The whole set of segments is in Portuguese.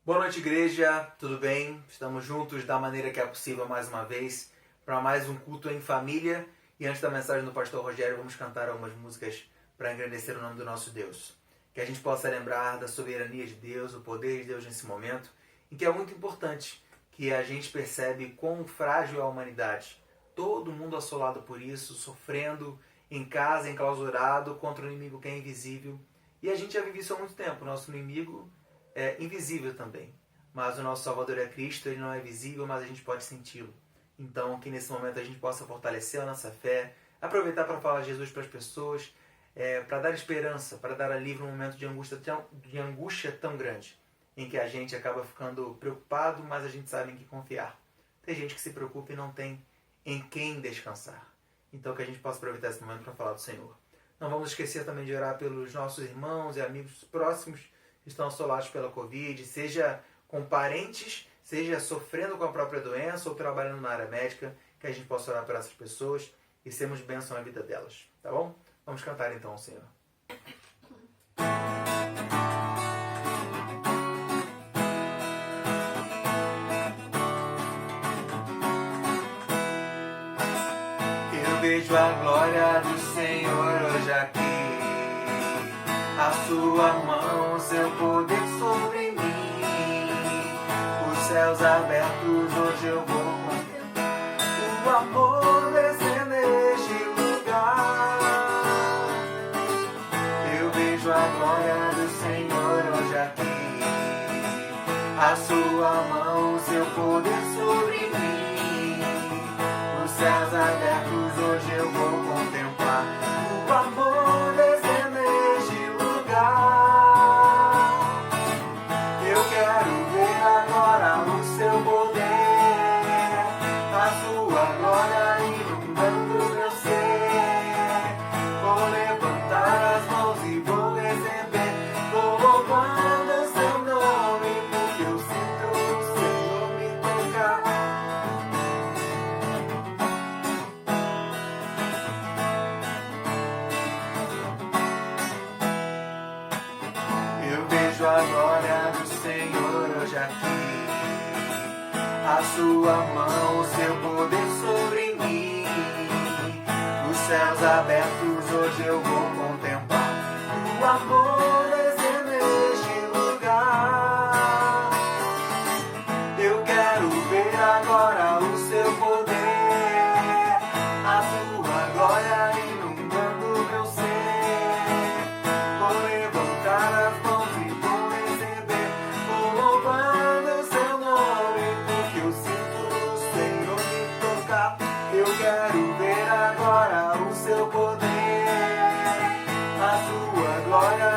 Boa noite, igreja, tudo bem? Estamos juntos da maneira que é possível mais uma vez para mais um culto em família. E antes da mensagem do pastor Rogério, vamos cantar algumas músicas para engrandecer o nome do nosso Deus. Que a gente possa lembrar da soberania de Deus, o poder de Deus nesse momento, e que é muito importante que a gente percebe quão frágil é a humanidade. Todo mundo assolado por isso, sofrendo em casa, enclausurado, contra um inimigo que é invisível. E a gente já vive isso há muito tempo. Nosso inimigo é invisível também. Mas o nosso Salvador é Cristo, ele não é visível, mas a gente pode senti-lo. Então, que nesse momento a gente possa fortalecer a nossa fé, aproveitar para falar de Jesus para as pessoas, para dar esperança, para dar alívio num momento de angústia tão grande, em que a gente acaba ficando preocupado, mas a gente sabe em que confiar. Tem gente que se preocupa e não tem em quem descansar. Então, que a gente possa aproveitar esse momento para falar do Senhor. Não vamos esquecer também de orar pelos nossos irmãos e amigos próximos que estão assolados pela Covid, seja com parentes, seja sofrendo com a própria doença ou trabalhando na área médica, que a gente possa orar por essas pessoas e sermos bênção na vida delas. Tá bom? Vamos cantar então ao Senhor. Eu vejo a glória do Senhor hoje aqui, a sua mão, seu poder sobre mim, os céus abertos hoje eu vou contemplar, o amor descer neste lugar. Eu vejo a glória do Senhor hoje aqui, a sua mão, seu poder sobre mim, os céus abertos hoje eu vou contemplar, o amor descer neste lugar. Eu quero ver agora o seu poder, a sua glória inundando meu ser. Vou levantar as mãos e vou receber, vou louvando o seu nome, porque eu sinto o Senhor me tocar. Eu vejo a glória do Senhor hoje aqui, a sua mão, o seu poder sobre mim, os céus abertos hoje eu vou contemplar, o amor descer neste lugar. Eu quero ver agora o seu poder, a sua glória inundando meu ser. Vou levantar as mãos e vou receber, vou louvando o seu nome, porque eu sinto o Senhor me tocar. Eu quero ver agora o seu poder, a sua glória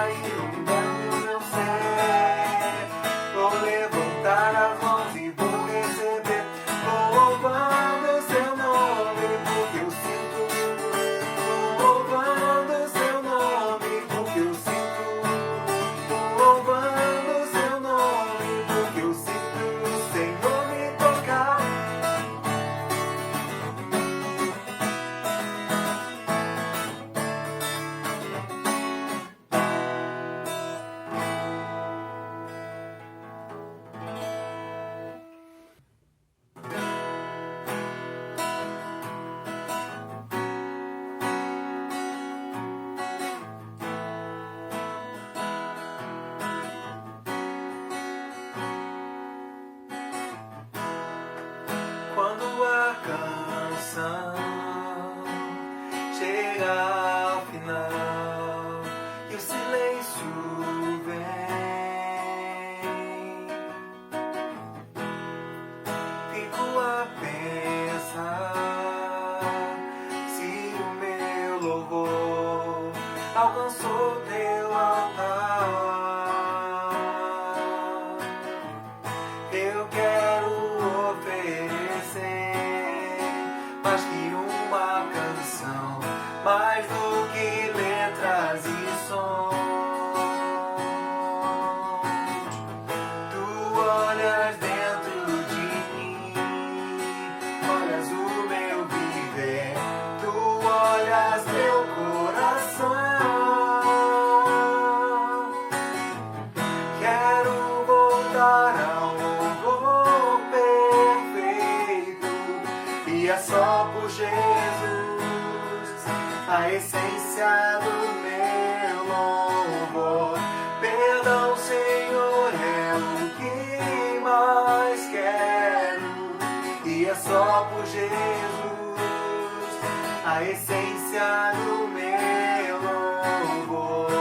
a essência do meu louvor.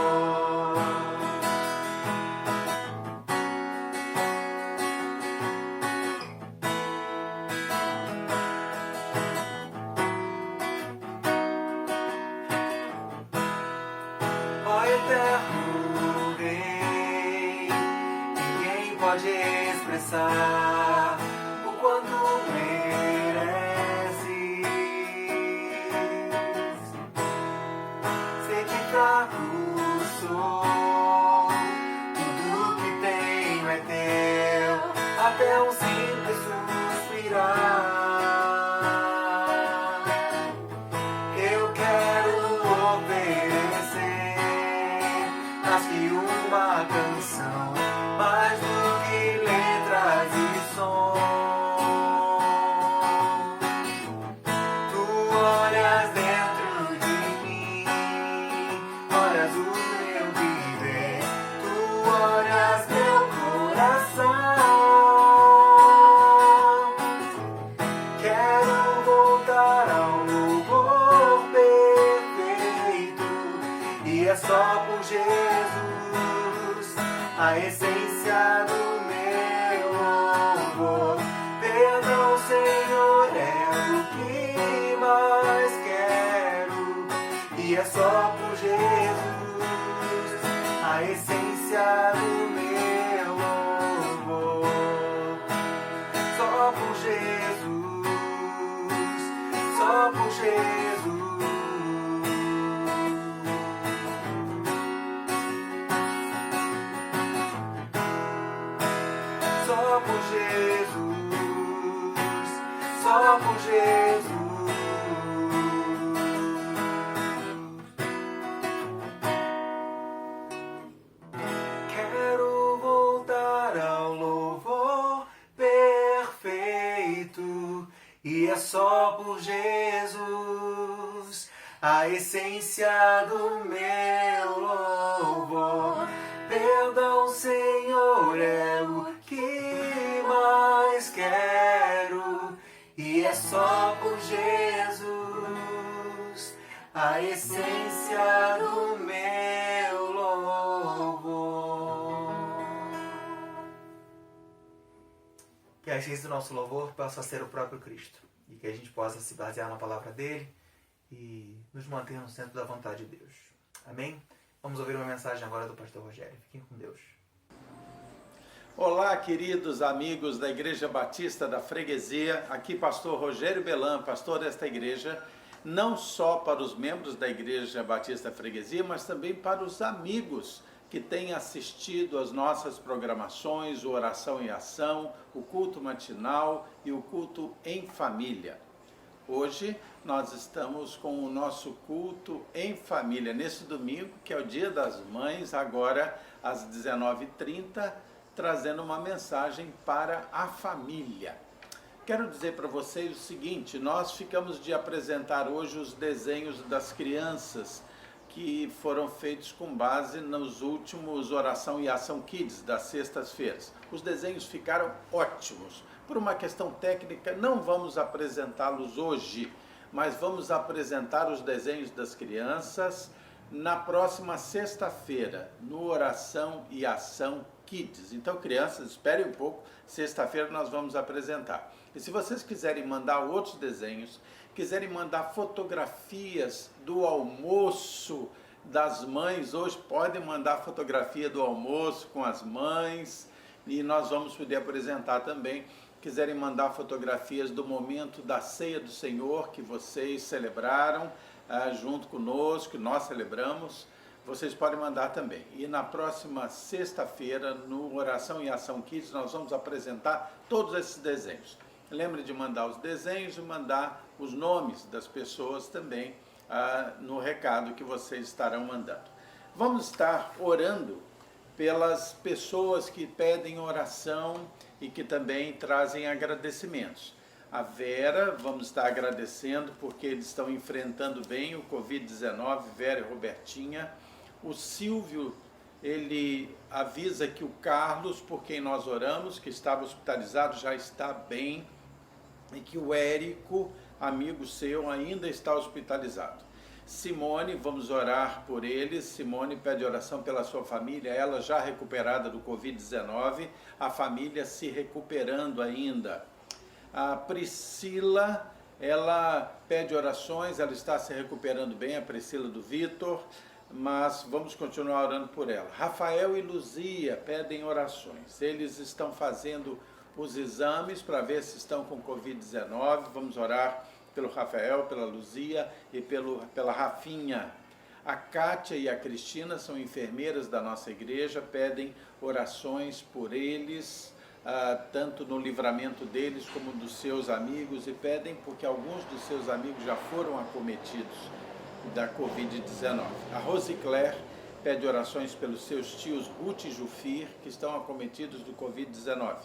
Ó eterno Rei, ninguém pode expressar o quanto mereces. Sei que fraco sou, tudo que tenho é teu, até um simples suspirar. Eu quero oferecer mais que uma canção, mais do que letras e som. Tu olhas dentro de mim, olhas o meu viver, tu olhas meu coração. Quero voltar ao louvor perfeito, e é só por Jesus, a essência do meu louvor. Perdão, Senhor, é o que mais quero, e é só por Jesus, a essência do meu louvor. Só por Jesus, só por Jesus. Só por Jesus, só por Jesus. Quero voltar ao louvor perfeito, e é só por Jesus, a essência do meu louvor. Perdão, Senhor, é o que mais quero, e é só por Jesus, a essência do meu louvor. Que a essência do nosso louvor possa ser o próprio Cristo, e que a gente possa se basear na palavra dele e nos manter no centro da vontade de Deus. Amém? Vamos ouvir uma mensagem agora do pastor Rogério. Fiquem com Deus. Olá, queridos amigos da Igreja Batista da Freguesia. Aqui pastor Rogério Belan, pastor desta igreja, não só para os membros da Igreja Batista da Freguesia, mas também para os amigos que têm assistido às nossas programações, o Oração e Ação, o culto matinal e o culto em família. Hoje nós estamos com o nosso culto em família, nesse domingo, que é o Dia das Mães, agora às 19h30, trazendo uma mensagem para a família. Quero dizer para vocês o seguinte: nós ficamos de apresentar hoje os desenhos das crianças que foram feitos com base nos últimos Oração e Ação Kids das sextas-feiras. Os desenhos ficaram ótimos. Por uma questão técnica, não vamos apresentá-los hoje, mas vamos apresentar os desenhos das crianças na próxima sexta-feira, no Oração e Ação Kids. Então, crianças, esperem um pouco, sexta-feira nós vamos apresentar. E se vocês quiserem mandar outros desenhos, quiserem mandar fotografias do almoço das mães, hoje podem mandar fotografia do almoço com as mães, e nós vamos poder apresentar também. Quiserem mandar fotografias do momento da ceia do Senhor que vocês celebraram junto conosco, que nós celebramos, vocês podem mandar também. E na próxima sexta-feira, no Oração e Ação Kids, nós vamos apresentar todos esses desenhos. Lembre de mandar os desenhos e mandar os nomes das pessoas também no recado que vocês estarão mandando. Vamos estar orando pelas pessoas que pedem oração e que também trazem agradecimentos. A Vera, vamos estar agradecendo porque eles estão enfrentando bem o Covid-19, Vera e Robertinha. O Silvio, ele avisa que o Carlos, por quem nós oramos, que estava hospitalizado, já está bem, e que o Érico amigo seu ainda está hospitalizado. Simone, vamos orar por eles. Simone pede oração pela sua família, ela já recuperada do Covid-19, a família se recuperando ainda. A Priscila, ela pede orações, ela está se recuperando bem, a Priscila do Vitor, mas vamos continuar orando por ela. Rafael e Luzia pedem orações, eles estão fazendo os exames para ver se estão com Covid-19, vamos orar pelo Rafael, pela Luzia e pela Rafinha. A Kátia e a Cristina são enfermeiras da nossa igreja, pedem orações por eles, tanto no livramento deles como dos seus amigos, e pedem porque alguns dos seus amigos já foram acometidos da Covid-19. A Rosicler pede orações pelos seus tios Ruth e Jufir, que estão acometidos do Covid-19.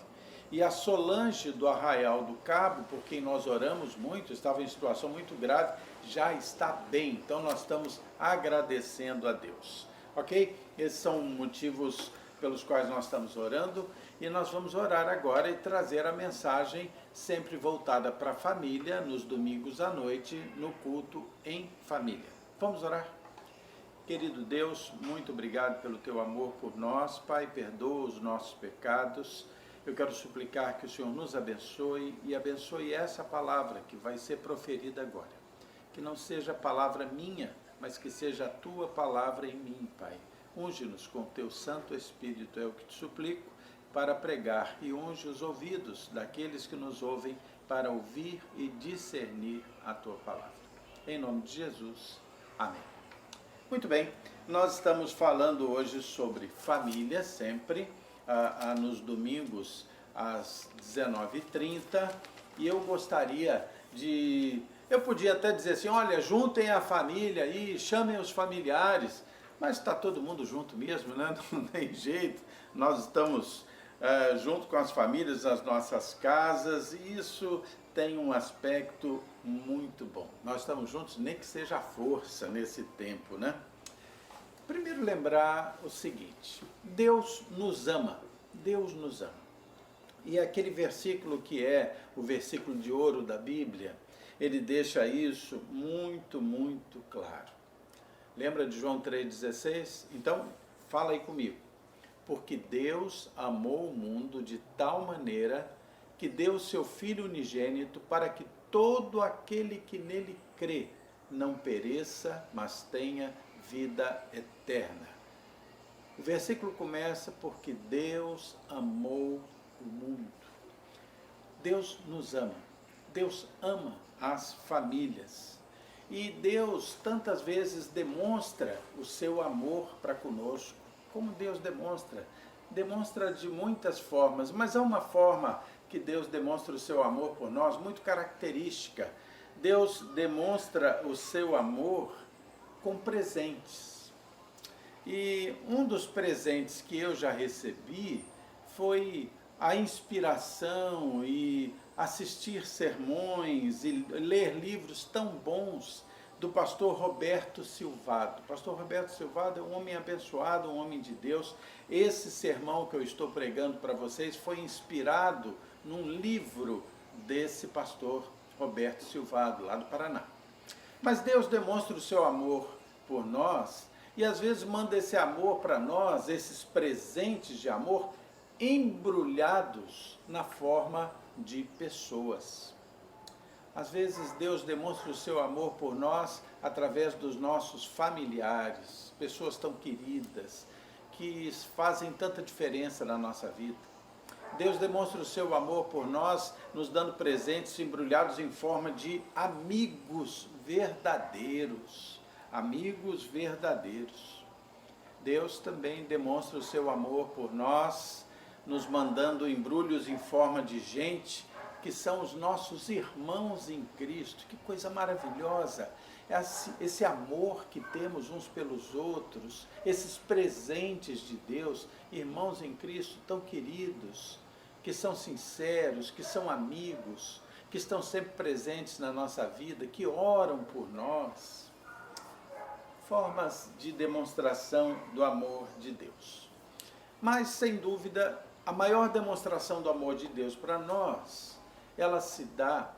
E a Solange do Arraial do Cabo, por quem nós oramos muito, estava em situação muito grave, já está bem. Então nós estamos agradecendo a Deus. Ok? Esses são motivos pelos quais nós estamos orando, e nós vamos orar agora e trazer a mensagem sempre voltada para a família, nos domingos à noite, no culto em família. Vamos orar? Querido Deus, muito obrigado pelo teu amor por nós. Pai, perdoa os nossos pecados. Eu quero suplicar que o Senhor nos abençoe e abençoe essa palavra que vai ser proferida agora. Que não seja a palavra minha, mas que seja a tua palavra em mim, Pai. Unge-nos com o teu Santo Espírito, é o que te suplico, para pregar, e unge os ouvidos daqueles que nos ouvem para ouvir e discernir a tua palavra. Em nome de Jesus. Amém. Muito bem, nós estamos falando hoje sobre família, sempre, nos domingos às 19h30, e eu gostaria de... Eu podia até dizer assim, olha, juntem a família aí, chamem os familiares, mas está todo mundo junto mesmo, né? Não tem jeito, nós estamos junto com as famílias nas nossas casas, e isso tem um aspecto muito bom. Nós estamos juntos, nem que seja a força nesse tempo, né? Primeiro lembrar o seguinte, Deus nos ama, Deus nos ama. E aquele versículo que é o versículo de ouro da Bíblia, ele deixa isso muito, muito claro. Lembra de João 3,16? Então, fala aí comigo. Porque Deus amou o mundo de tal maneira que deu o seu Filho unigênito para que todo aquele que nele crê não pereça, mas tenha vida eterna. O versículo começa porque Deus amou o mundo. Deus nos ama. Deus ama as famílias. E Deus tantas vezes demonstra o seu amor para conosco. Como Deus demonstra? Demonstra de muitas formas, mas há uma forma que Deus demonstra o seu amor por nós, muito característica. Deus demonstra o seu amor com presentes. E um dos presentes que eu já recebi foi a inspiração e assistir sermões e ler livros tão bons do pastor Roberto Silvado. O pastor Roberto Silvado é um homem abençoado, um homem de Deus. Esse sermão que eu estou pregando para vocês foi inspirado num livro desse pastor Roberto Silvado, lá do Paraná. Mas Deus demonstra o seu amor por nós e às vezes manda esse amor para nós, esses presentes de amor, embrulhados na forma de pessoas. Às vezes Deus demonstra o seu amor por nós através dos nossos familiares, pessoas tão queridas, que fazem tanta diferença na nossa vida. Deus demonstra o seu amor por nós, nos dando presentes embrulhados em forma de amigos verdadeiros. Amigos verdadeiros. Deus também demonstra o seu amor por nós, nos mandando embrulhos em forma de gente que são os nossos irmãos em Cristo. Que coisa maravilhosa! Esse amor que temos uns pelos outros, esses presentes de Deus, irmãos em Cristo tão queridos, que são sinceros, que são amigos, que estão sempre presentes na nossa vida, que oram por nós. Formas de demonstração do amor de Deus. Mas, sem dúvida, a maior demonstração do amor de Deus para nós, ela se dá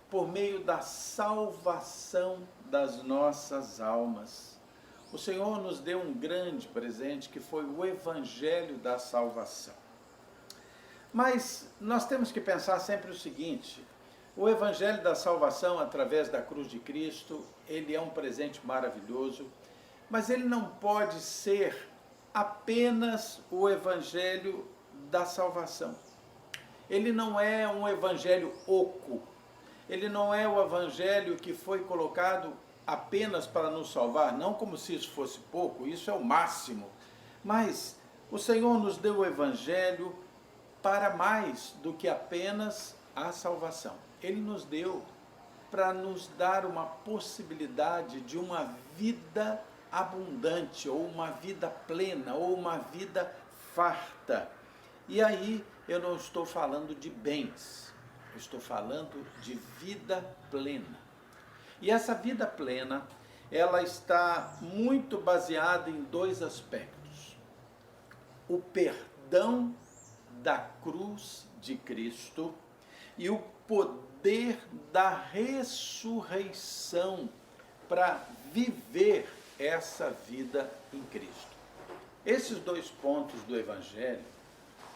por meio da salvação das nossas almas. O Senhor nos deu um grande presente que foi o Evangelho da salvação. Mas nós temos que pensar sempre o seguinte: o Evangelho da salvação através da cruz de Cristo, ele é um presente maravilhoso, mas ele não pode ser apenas o Evangelho da salvação. Ele não é um Evangelho oco, ele não é o Evangelho que foi colocado apenas para nos salvar, não como se isso fosse pouco, isso é o máximo, mas o Senhor nos deu o Evangelho para mais do que apenas a salvação. Ele nos deu para nos dar uma possibilidade de uma vida abundante, ou uma vida plena, ou uma vida farta. E aí eu não estou falando de bens, eu estou falando de vida plena. E essa vida plena, ela está muito baseada em dois aspectos: o perdão da cruz de Cristo e o poder da ressurreição para viver essa vida em Cristo. Esses dois pontos do Evangelho,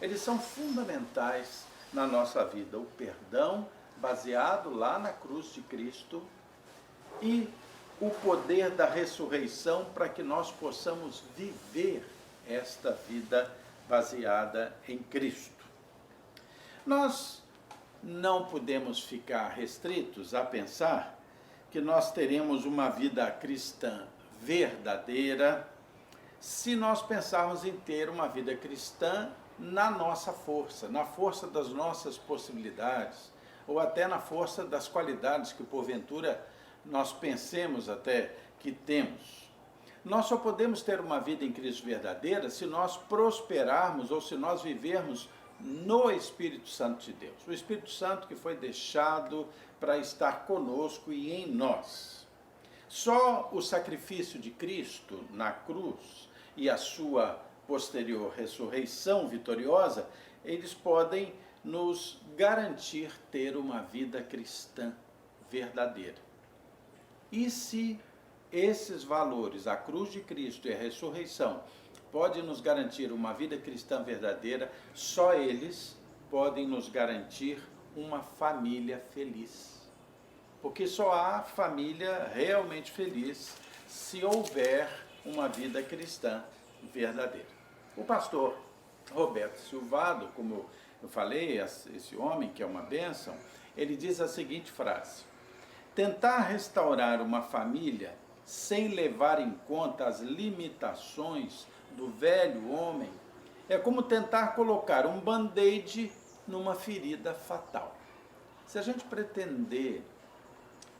eles são fundamentais na nossa vida: o perdão baseado lá na cruz de Cristo e o poder da ressurreição para que nós possamos viver esta vida baseada em Cristo. Nós não podemos ficar restritos a pensar que nós teremos uma vida cristã verdadeira se nós pensarmos em ter uma vida cristã na nossa força, na força das nossas possibilidades, ou até na força das qualidades que porventura nós pensemos até que temos. Nós só podemos ter uma vida em Cristo verdadeira se nós prosperarmos ou se nós vivermos no Espírito Santo de Deus. O Espírito Santo que foi deixado para estar conosco e em nós. Só o sacrifício de Cristo na cruz e a sua posterior ressurreição vitoriosa, eles podem nos garantir ter uma vida cristã verdadeira. E se esses valores, a cruz de Cristo e a ressurreição, podem nos garantir uma vida cristã verdadeira, só eles podem nos garantir uma família feliz. Porque só há família realmente feliz se houver uma vida cristã verdadeira. O pastor Roberto Silvado, como eu falei, esse homem que é uma bênção, ele diz a seguinte frase: tentar restaurar uma família sem levar em conta as limitações do velho homem é como tentar colocar um band-aid numa ferida fatal. Se a gente pretender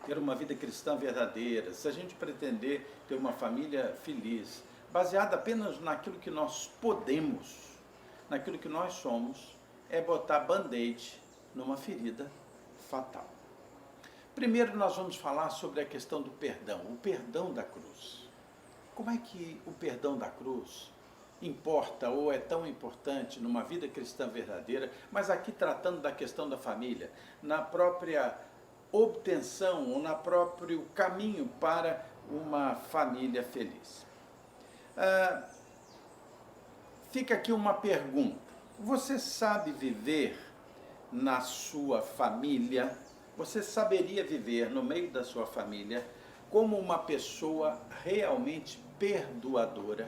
ter uma vida cristã verdadeira, se a gente pretender ter uma família feliz, baseada apenas naquilo que nós podemos, naquilo que nós somos, é botar band-aid numa ferida fatal. Primeiro nós vamos falar sobre a questão do perdão, o perdão da cruz. Como é que o perdão da cruz importa ou é tão importante numa vida cristã verdadeira, mas aqui tratando da questão da família, na própria obtenção ou no próprio caminho para uma família feliz. Fica aqui uma pergunta: você sabe viver na sua família? Você saberia viver no meio da sua família como uma pessoa realmente perdoadora?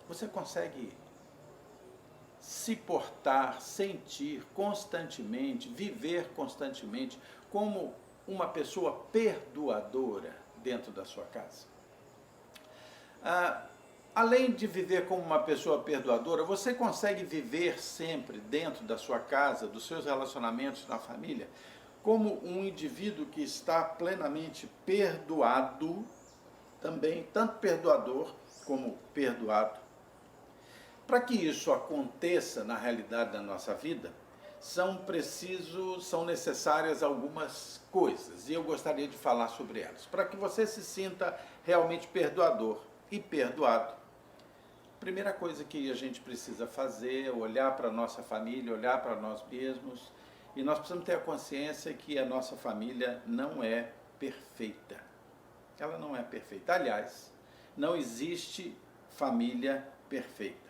Você consegue se portar, sentir constantemente, viver constantemente como uma pessoa perdoadora dentro da sua casa? Além de viver como uma pessoa perdoadora, você consegue viver sempre dentro da sua casa, dos seus relacionamentos na família, como um indivíduo que está plenamente perdoado, também, tanto perdoador como perdoado? Para que isso aconteça na realidade da nossa vida, são necessárias algumas coisas, e eu gostaria de falar sobre elas. Para que você se sinta realmente perdoador e perdoado, a primeira coisa que a gente precisa fazer é olhar para a nossa família, olhar para nós mesmos E nós precisamos ter a consciência que a nossa família não é perfeita. Ela não é perfeita. Aliás, não existe família perfeita.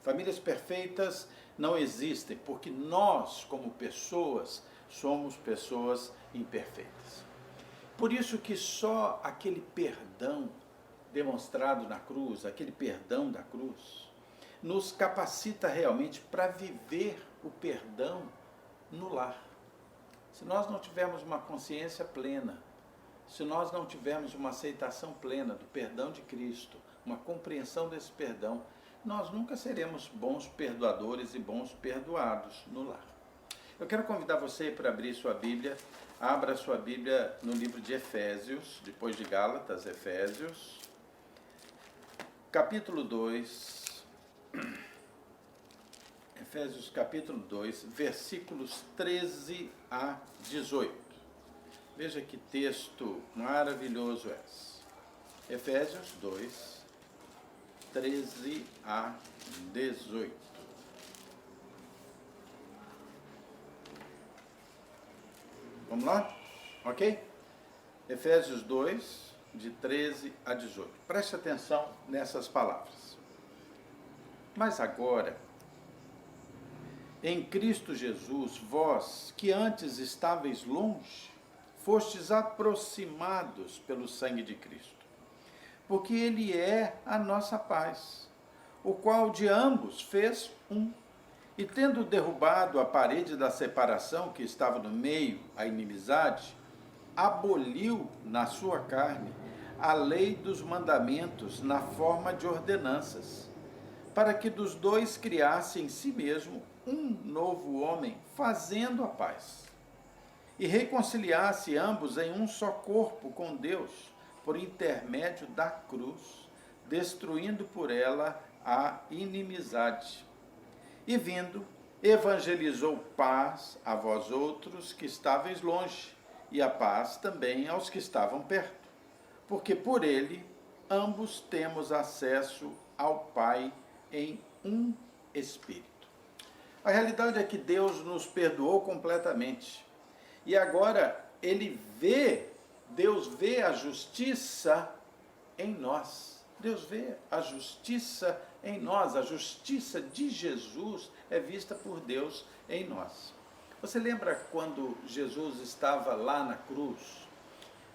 Famílias perfeitas não existem, porque nós, como pessoas, somos pessoas imperfeitas. Por isso que só aquele perdão demonstrado na cruz, aquele perdão da cruz, nos capacita realmente para viver o perdão no lar. Se nós não tivermos uma consciência plena, se nós não tivermos uma aceitação plena do perdão de Cristo, uma compreensão desse perdão, nós nunca seremos bons perdoadores e bons perdoados no lar. Eu quero convidar você para abrir sua Bíblia. Abra sua Bíblia no livro de Efésios, depois de Gálatas, Efésios, capítulo 2. Efésios capítulo 2, versículos 13 a 18. Veja que texto maravilhoso é esse. Efésios 2, 13 a 18. Vamos lá? Ok? Efésios 2, de 13 a 18. Preste atenção nessas palavras. Mas agora, em Cristo Jesus, vós, que antes estáveis longe, fostes aproximados pelo sangue de Cristo, porque Ele é a nossa paz, o qual de ambos fez um, e tendo derrubado a parede da separação que estava no meio, a inimizade, aboliu na sua carne a lei dos mandamentos na forma de ordenanças, para que dos dois criasse em si mesmo um novo homem, fazendo a paz, e reconciliasse ambos em um só corpo com Deus, por intermédio da cruz, destruindo por ela a inimizade. E vindo, evangelizou paz a vós outros que estáveis longe, e a paz também aos que estavam perto, porque por ele ambos temos acesso ao Pai em um Espírito. A realidade é que Deus nos perdoou completamente. E agora Deus vê a justiça em nós. Deus vê a justiça em nós. A justiça de Jesus é vista por Deus em nós. Você lembra quando Jesus estava lá na cruz?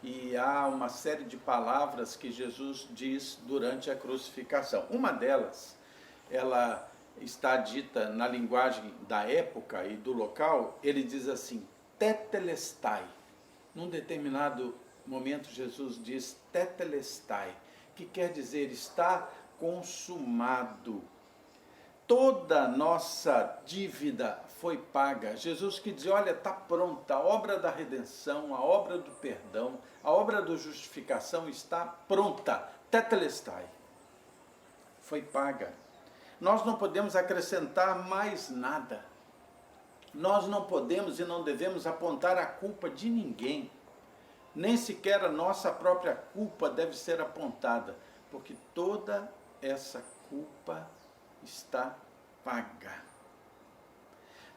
E há uma série de palavras que Jesus diz durante a crucificação. Uma delas, ela está dita na linguagem da época e do local. Ele diz assim, tetelestai. Num determinado momento, Jesus diz tetelestai, que quer dizer está consumado. Toda nossa dívida foi paga. Jesus que diz, olha, está pronta, a obra da redenção, a obra do perdão, a obra da justificação está pronta. Tetelestai. Foi paga. Nós não podemos acrescentar mais nada. Nós não podemos e não devemos apontar a culpa de ninguém. Nem sequer a nossa própria culpa deve ser apontada, porque toda essa culpa está paga.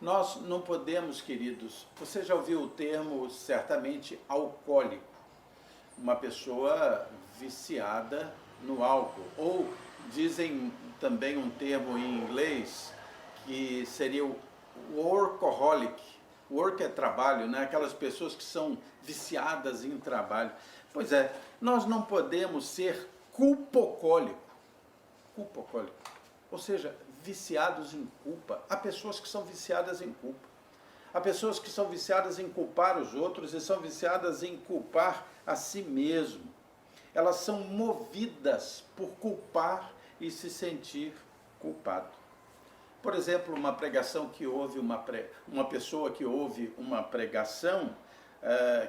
Nós não podemos, queridos, você já ouviu o termo, certamente, alcoólico, uma pessoa viciada no álcool, ou dizem também um termo em inglês que seria o workaholic. Work é trabalho, né? Aquelas pessoas que são viciadas em trabalho. Pois é, nós não podemos ser culpocólico, ou seja, viciados em culpa. Há pessoas que são viciadas em culpa. Há pessoas que são viciadas em culpar os outros e são viciadas em culpar a si mesmo. Elas são movidas por culpar e se sentir culpado. Por exemplo, uma pregação que ouve, uma pessoa que ouve uma pregação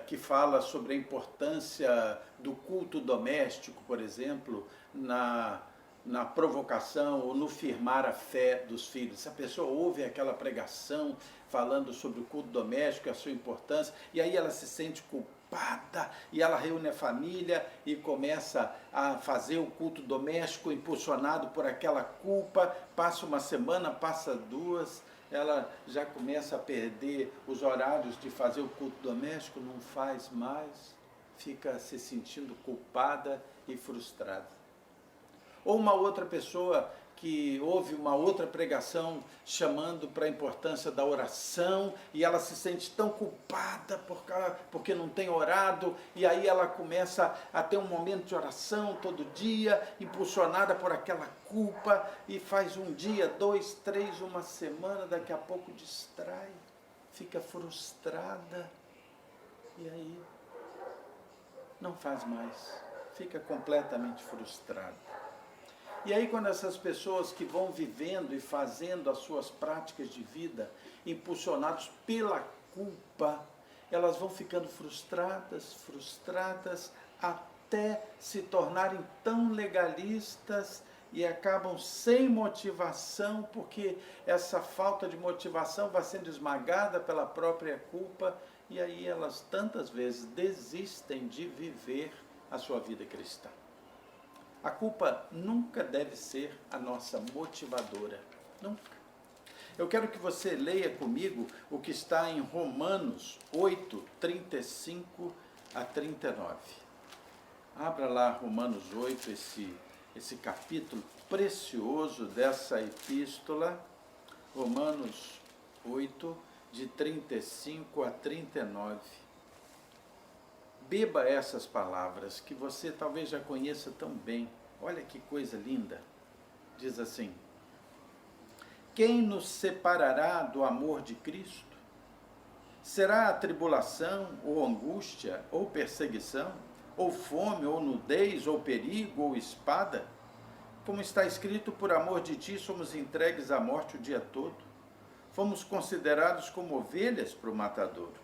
que fala sobre a importância do culto doméstico, por exemplo, na provocação ou no firmar a fé dos filhos. Se a pessoa ouve aquela pregação falando sobre o culto doméstico e a sua importância, e aí ela se sente culpada, culpada, e ela reúne a família e começa a fazer o culto doméstico impulsionado por aquela culpa. Passa uma semana, passa duas, ela já começa a perder os horários de fazer o culto doméstico, não faz mais, fica se sentindo culpada e frustrada. Ou uma outra pessoa que ouve uma outra pregação chamando para a importância da oração e ela se sente tão culpada porque não tem orado, e aí ela começa a ter um momento de oração todo dia, impulsionada por aquela culpa, e faz um dia, 2, 3, uma semana, daqui a pouco distrai, fica frustrada, e aí não faz mais, fica completamente frustrada. E aí, quando essas pessoas que vão vivendo e fazendo as suas práticas de vida, impulsionados pela culpa, elas vão ficando frustradas, até se tornarem tão legalistas e acabam sem motivação, porque essa falta de motivação vai sendo esmagada pela própria culpa, e aí elas tantas vezes desistem de viver a sua vida cristã. A culpa nunca deve ser a nossa motivadora, nunca. Eu quero que você leia comigo o que está em Romanos 8, 35 a 39. Abra lá Romanos 8, esse capítulo precioso dessa epístola, Romanos 8, de 35 a 39. Beba essas palavras que você talvez já conheça tão bem. Olha que coisa linda. Diz assim: quem nos separará do amor de Cristo? Será a tribulação, ou angústia, ou perseguição, ou fome, ou nudez, ou perigo, ou espada? Como está escrito, por amor de ti somos entregues à morte o dia todo. Fomos considerados como ovelhas para o matadouro.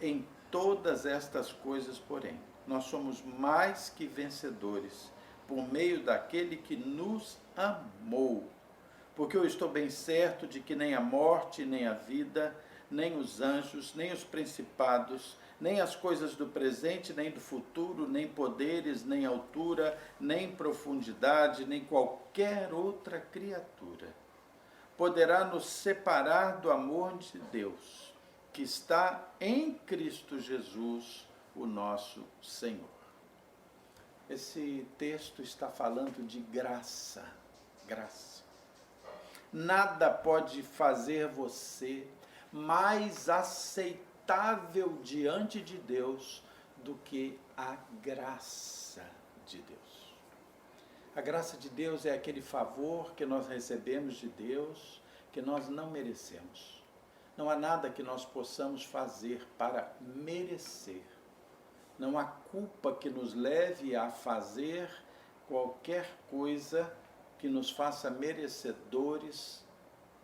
Em todas estas coisas, porém, nós somos mais que vencedores, por meio daquele que nos amou. Porque eu estou bem certo de que nem a morte, nem a vida, nem os anjos, nem os principados, nem as coisas do presente, nem do futuro, nem poderes, nem altura, nem profundidade, nem qualquer outra criatura poderá nos separar do amor de Deus, que está em Cristo Jesus, o nosso Senhor. Esse texto está falando de graça, graça. Nada pode fazer você mais aceitável diante de Deus do que a graça de Deus. A graça de Deus é aquele favor que nós recebemos de Deus, que nós não merecemos. Não há nada que nós possamos fazer para merecer. Não há culpa que nos leve a fazer qualquer coisa que nos faça merecedores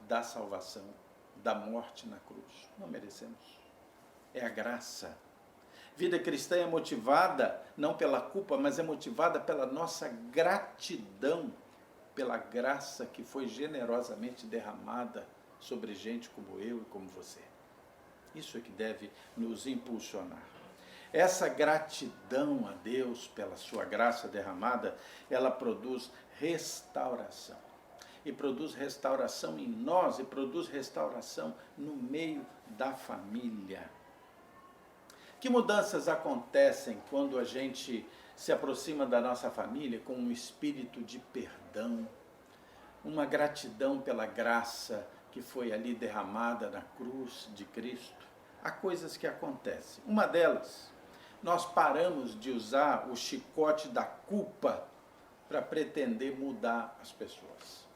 da salvação, da morte na cruz. Não merecemos. É a graça. Vida cristã é motivada não pela culpa, mas é motivada pela nossa gratidão, pela graça que foi generosamente derramada sobre gente como eu e como você. Isso é que deve nos impulsionar. Essa gratidão a Deus pela sua graça derramada, ela produz restauração. E produz restauração em nós, e produz restauração no meio da família. Que mudanças acontecem quando a gente se aproxima da nossa família com um espírito de perdão, uma gratidão pela graça que foi ali derramada na cruz de Cristo? Há coisas que acontecem. Uma delas, nós paramos de usar o chicote da culpa para pretender mudar as pessoas,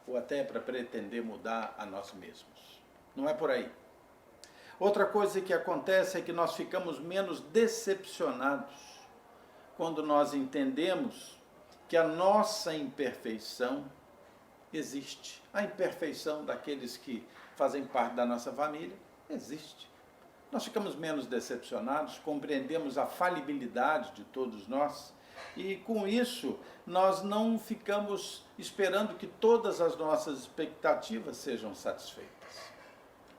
ou até para pretender mudar a nós mesmos. Não é por aí. Outra coisa que acontece é que nós ficamos menos decepcionados quando nós entendemos que a nossa imperfeição existe. A imperfeição daqueles que fazem parte da nossa família existe. Nós ficamos menos decepcionados, compreendemos a falibilidade de todos nós, e com isso nós não ficamos esperando que todas as nossas expectativas sejam satisfeitas.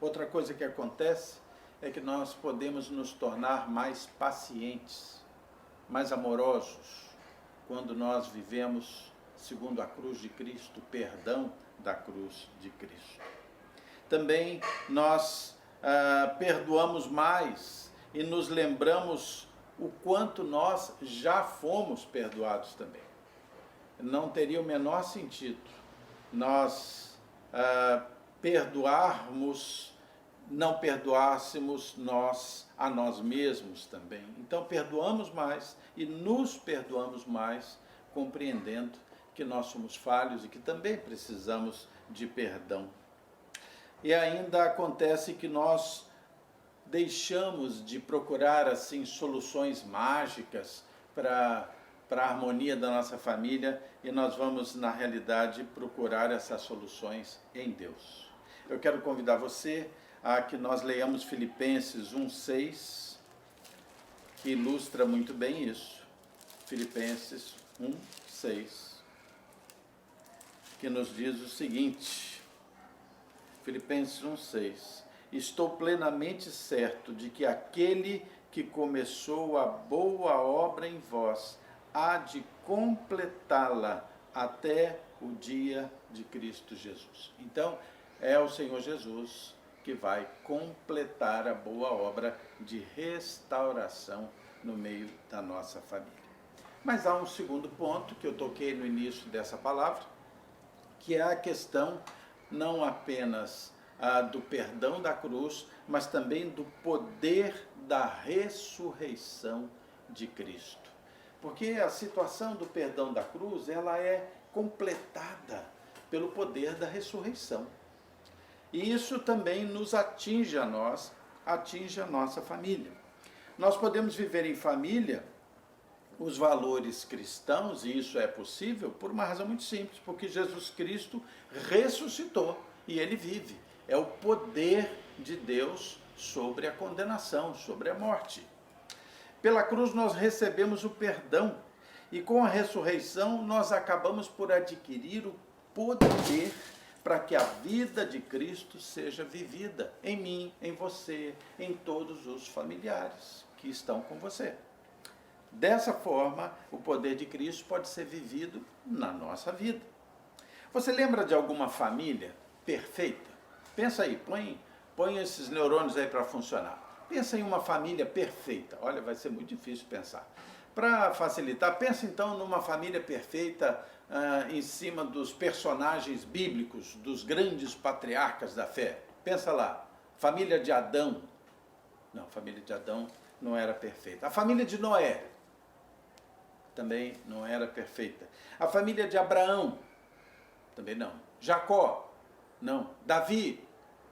Outra coisa que acontece é que nós podemos nos tornar mais pacientes, mais amorosos, quando nós vivemos segundo a cruz de Cristo, o perdão da cruz de Cristo. Também nós perdoamos mais e nos lembramos o quanto nós já fomos perdoados também. Não teria o menor sentido nós não perdoássemos nós a nós mesmos também. Então perdoamos mais e nos perdoamos mais, compreendendo que nós somos falhos e que também precisamos de perdão. E ainda acontece que nós deixamos de procurar assim soluções mágicas para a harmonia da nossa família e nós vamos, na realidade, procurar essas soluções em Deus. Eu quero convidar você a que nós leiamos Filipenses 1:6, que ilustra muito bem isso. Filipenses 1:6, que nos diz o seguinte, Filipenses 1:6, estou plenamente certo de que aquele que começou a boa obra em vós há de completá-la até o dia de Cristo Jesus. Então, é o Senhor Jesus que vai completar a boa obra de restauração no meio da nossa família. Mas há um segundo ponto que eu toquei no início dessa palavra, que é a questão não apenas do perdão da cruz, mas também do poder da ressurreição de Cristo. Porque a situação do perdão da cruz, ela é completada pelo poder da ressurreição. E isso também nos atinge a nós, atinge a nossa família. Nós podemos viver em família os valores cristãos, e isso é possível por uma razão muito simples, porque Jesus Cristo ressuscitou e ele vive. É o poder de Deus sobre a condenação, sobre a morte. Pela cruz nós recebemos o perdão e com a ressurreição nós acabamos por adquirir o poder para que a vida de Cristo seja vivida em mim, em você, em todos os familiares que estão com você. Dessa forma, o poder de Cristo pode ser vivido na nossa vida. Você lembra de alguma família perfeita? Pensa aí, põe esses neurônios aí para funcionar. Pensa em uma família perfeita. Olha, vai ser muito difícil pensar. Para facilitar, pensa então numa família perfeita em cima dos personagens bíblicos, dos grandes patriarcas da fé. Pensa lá, família de Adão. Não, a família de Adão não era perfeita. A família de Noé também não era perfeita. A família de Abraão também não. Jacó, não. Davi,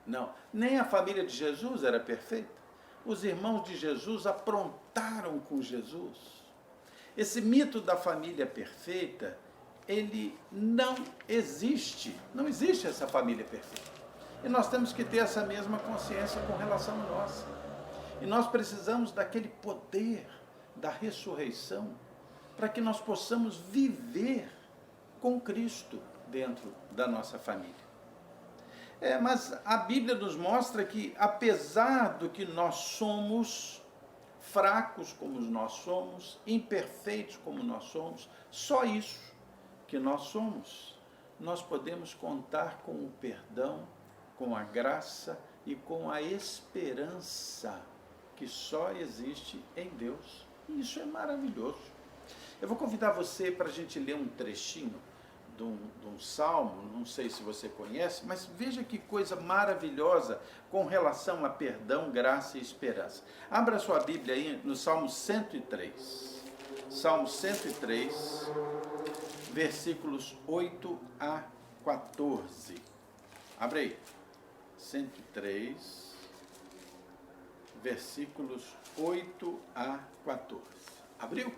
não. Nem a família de Jesus era perfeita. Os irmãos de Jesus aprontaram com Jesus. Esse mito da família perfeita, ele não existe. Não existe essa família perfeita. E nós temos que ter essa mesma consciência com relação a nós. E nós precisamos daquele poder da ressurreição para que nós possamos viver com Cristo dentro da nossa família. Mas a Bíblia nos mostra que, apesar do que nós somos, fracos como nós somos, imperfeitos como nós somos, só isso que nós somos, nós podemos contar com o perdão, com a graça e com a esperança que só existe em Deus. E isso é maravilhoso. Eu vou convidar você para a gente ler um trechinho de um salmo, não sei se você conhece, mas veja que coisa maravilhosa com relação a perdão, graça e esperança. Abra sua Bíblia aí no Salmo 103. Salmo 103, versículos 8 a 14. Abre aí. 103, versículos 8 a 14. Abriu?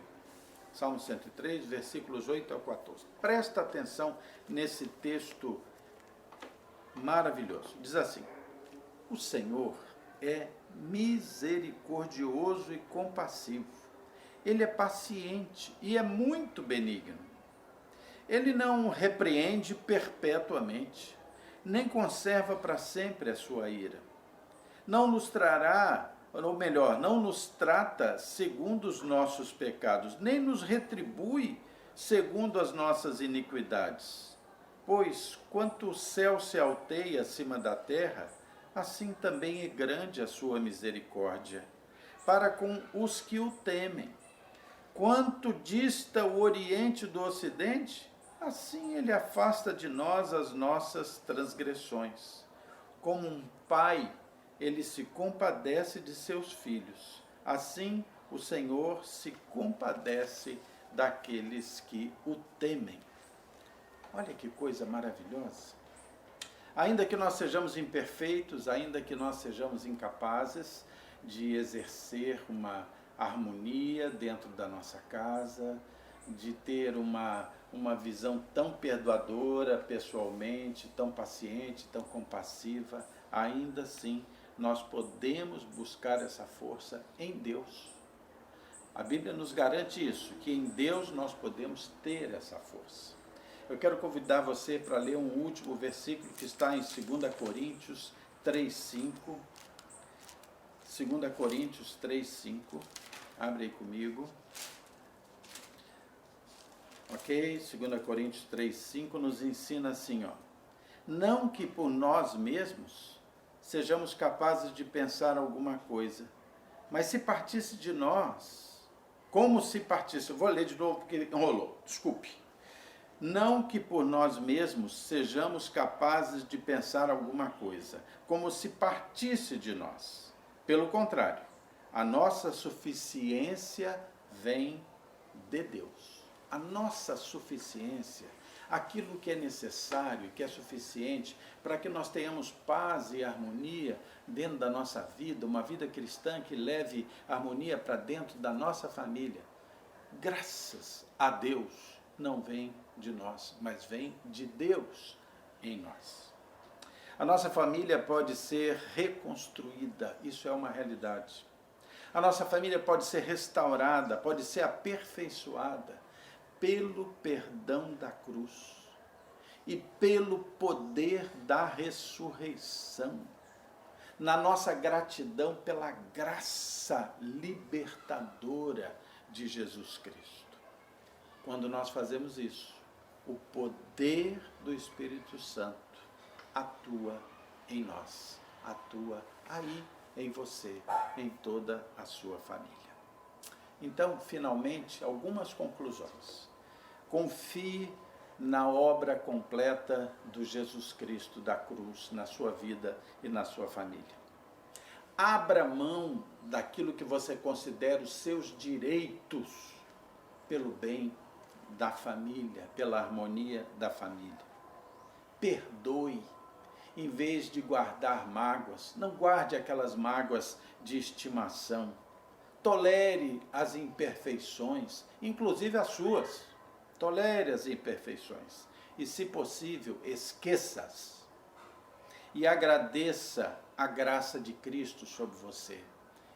Salmo 103, versículos 8 a 14. Presta atenção nesse texto maravilhoso. Diz assim: o Senhor é misericordioso e compassivo. Ele é paciente e é muito benigno. Ele não repreende perpetuamente, nem conserva para sempre a sua ira. não nos trará, ou melhor, não nos trata segundo os nossos pecados, nem nos retribui segundo as nossas iniquidades. Pois, quanto o céu se alteia acima da terra, assim também é grande a sua misericórdia, para com os que o temem. Quanto dista o Oriente do Ocidente, assim ele afasta de nós as nossas transgressões. Como um pai, ele se compadece de seus filhos. Assim, o Senhor se compadece daqueles que o temem. Olha que coisa maravilhosa. Ainda que nós sejamos imperfeitos, ainda que nós sejamos incapazes de exercer uma harmonia dentro da nossa casa, de ter uma visão tão perdoadora pessoalmente, tão paciente, tão compassiva, ainda assim nós podemos buscar essa força em Deus. A Bíblia nos garante isso, que em Deus nós podemos ter essa força. Eu quero convidar você para ler um último versículo que está em 2 Coríntios 3:5. 2 Coríntios 3:5. Abre aí comigo. Ok? 2 Coríntios 3:5 nos ensina assim, ó. Não que por nós mesmos sejamos capazes de pensar alguma coisa, mas se partisse de nós, como se partisse, eu vou ler de novo porque enrolou, desculpe. Não que por nós mesmos sejamos capazes de pensar alguma coisa, como se partisse de nós. Pelo contrário, a nossa suficiência vem de Deus. A nossa suficiência, aquilo que é necessário, que é suficiente para que nós tenhamos paz e harmonia dentro da nossa vida, uma vida cristã que leve harmonia para dentro da nossa família. Graças a Deus, não vem de nós, mas vem de Deus em nós. A nossa família pode ser reconstruída, isso é uma realidade. A nossa família pode ser restaurada, pode ser aperfeiçoada pelo perdão da cruz e pelo poder da ressurreição. Na nossa gratidão pela graça libertadora de Jesus Cristo. Quando nós fazemos isso, o poder do Espírito Santo atua em nós, atua aí em você, em toda a sua família. Então, finalmente, algumas conclusões. Confie na obra completa do Jesus Cristo da cruz, na sua vida e na sua família. Abra mão daquilo que você considera os seus direitos pelo bem da família, pela harmonia da família. Perdoe, em vez de guardar mágoas. Não guarde aquelas mágoas de estimação. Tolere as imperfeições, inclusive as suas. Tolere as imperfeições. E, se possível, esqueça-as. E agradeça a graça de Cristo sobre você.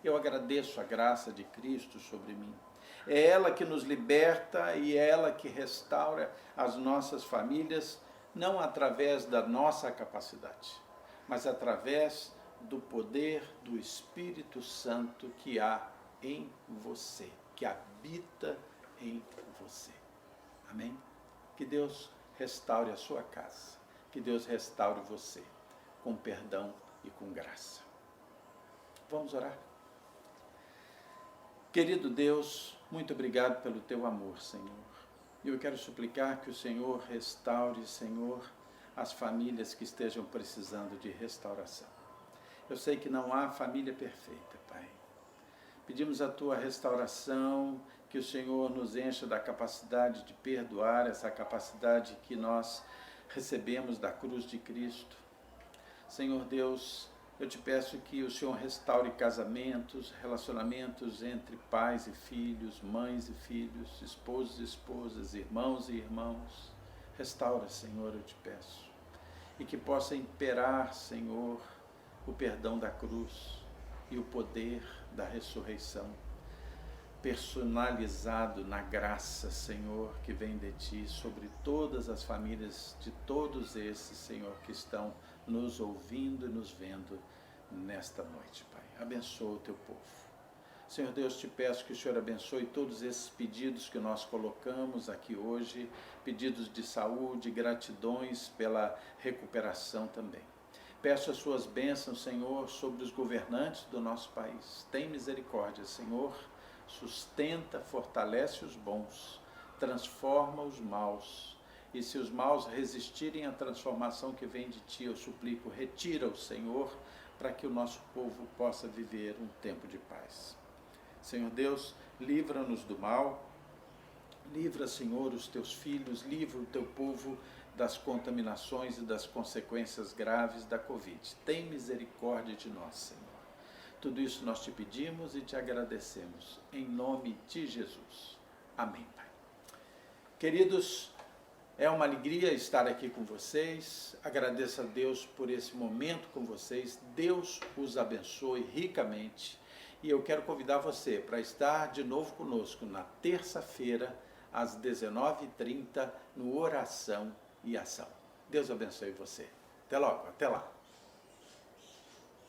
Eu agradeço a graça de Cristo sobre mim. É ela que nos liberta e é ela que restaura as nossas famílias, não através da nossa capacidade, mas através do poder do Espírito Santo que há em você, que habita em você. Amém? Que Deus restaure a sua casa, que Deus restaure você com perdão e com graça. Vamos orar? Querido Deus, muito obrigado pelo teu amor, Senhor. E eu quero suplicar que o Senhor restaure, Senhor, as famílias que estejam precisando de restauração. Eu sei que não há família perfeita, Pai. Pedimos a tua restauração, que o Senhor nos encha da capacidade de perdoar, essa capacidade que nós recebemos da cruz de Cristo. Senhor Deus, eu te peço que o Senhor restaure casamentos, relacionamentos entre pais e filhos, mães e filhos, esposos e esposas, irmãos e irmãos. Restaura, Senhor, eu te peço. E que possa imperar, Senhor, o perdão da cruz e o poder da ressurreição, personalizado na graça, Senhor, que vem de Ti, sobre todas as famílias de todos esses, Senhor, que estão nos ouvindo e nos vendo nesta noite, Pai. Abençoa o teu povo. Senhor Deus, te peço que o Senhor abençoe todos esses pedidos que nós colocamos aqui hoje, pedidos de saúde, gratidões pela recuperação também. Peço as suas bênçãos, Senhor, sobre os governantes do nosso país. Tem misericórdia, Senhor, sustenta, fortalece os bons, transforma os maus. E se os maus resistirem à transformação que vem de Ti, eu suplico, retira-os, Senhor, para que o nosso povo possa viver um tempo de paz. Senhor Deus, livra-nos do mal, livra, Senhor, os teus filhos, livra o teu povo das contaminações e das consequências graves da Covid. Tem misericórdia de nós, Senhor. Tudo isso nós te pedimos e te agradecemos, em nome de Jesus. Amém, Pai. Queridos, é uma alegria estar aqui com vocês. Agradeço a Deus por esse momento com vocês. Deus os abençoe ricamente. E eu quero convidar você para estar de novo conosco na terça-feira, às 19h30, no Oração e Ação. Deus abençoe você. Até logo, até lá.